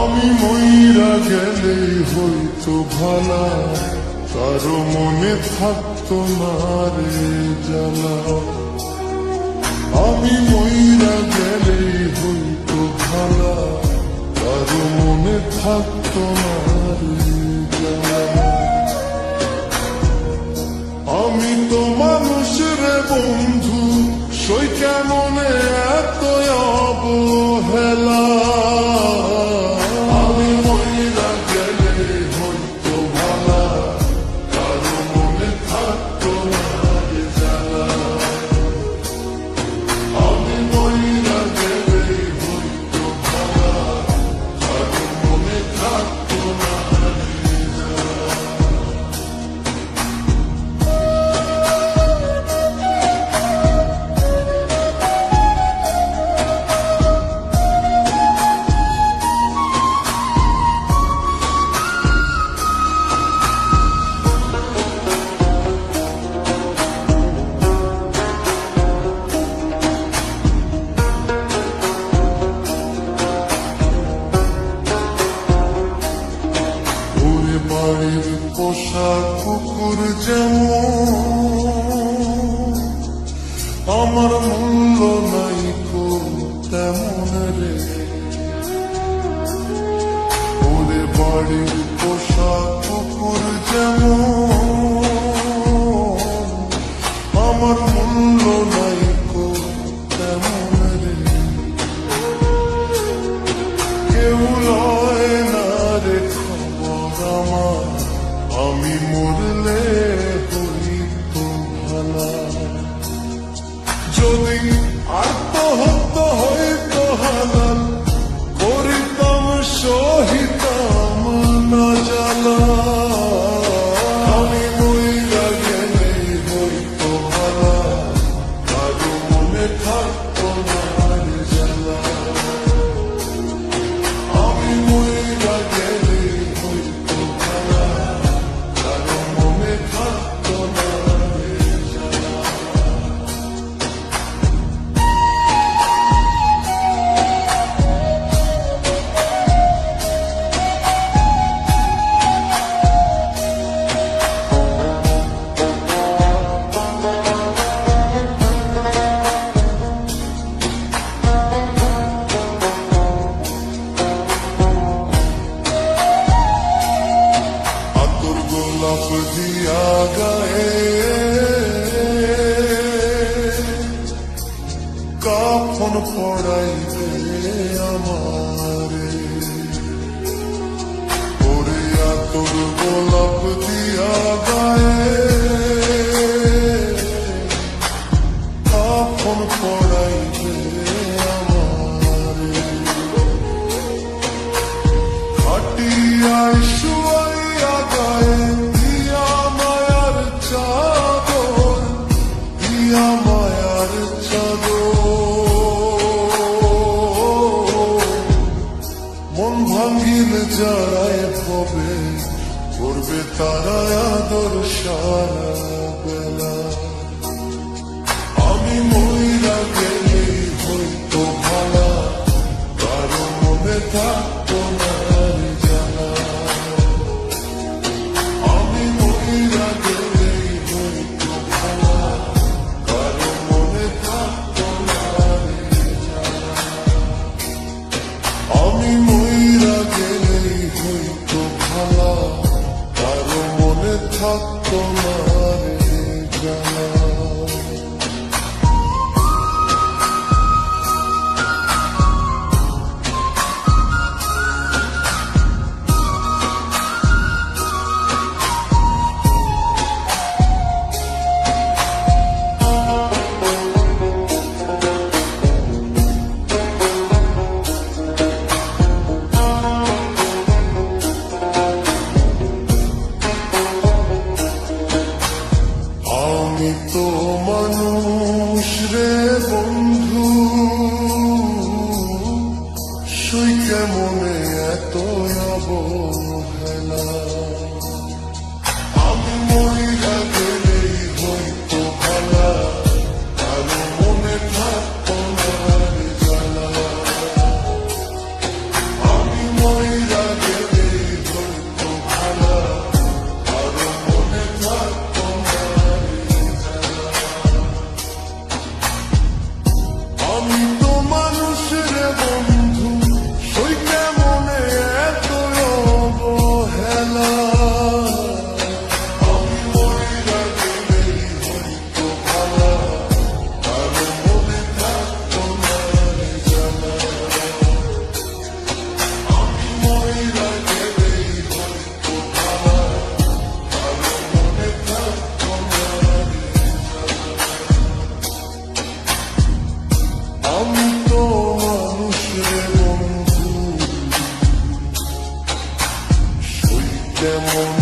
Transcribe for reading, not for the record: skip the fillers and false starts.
আমি মইরা গেলেই হইতো ভালা, কারো মনে থাকতো না রে জ্বালা। আমি মইরা গেলেই হইতো ভালা, কারো মনে থাকতো না রে জ্বালা। আমি তো মানুষ রে বন্ধু, সই কেমনে এত অবহেলা। আমি মইরা গেলে হইতো ভালা, কারো মনে থাকতো না রে জ্বালা। আমি মইরা গেলে হইতো ভালা, কারো মনে থাকতো না রে জ্বালা। বাড়ির পোষা কুকুর যেমন, আমার মূল্য নাই কো তেমন রে। ওরে বাড়ির পোষা কুকুর যেমন, আমার মূল্য নাই কো তেমন রে। কেউ লয় না রে আমার, আমি মরলে হইতো ভালা। যদি আত্মহত্যা হইতো হালাল, করিতাম সহিতাম না জ্বালা। আমি মইরা গেলেই হইতো ভালা, কারো মনে থাকতো না রে জ্বালা। আমি মইরা গেলেই হইতো ভালা, কারো মনে থাকতো না রে জ্বালা। আতর গোলাপ দিয়া গায়ে কাফন পড়াইবে আমারে। ওরে আতর গোলাপ দিয়া গায়ে কাফন পড়াইবে আমারে। খাটিয়ায় শুয়াইয়া গায়ে দিয়া মায়ার চাদর, দিয়া মায়ার চাদর। মন ভাঙিল যারায় ভবে, করবে তারা আদর সারা বেলা। আমি মইরা গেলেই হইতো ভালা, কারো মনে থাকতো না রে জ্বালা। আমি মইরা গেলেই হইতো ভালা, কারো মনে থাকতো না রে জ্বালা। আমি মইরা গেলেই হইতো ভালা, কারো মনে থাকতো না রে জ্বালা। কেমন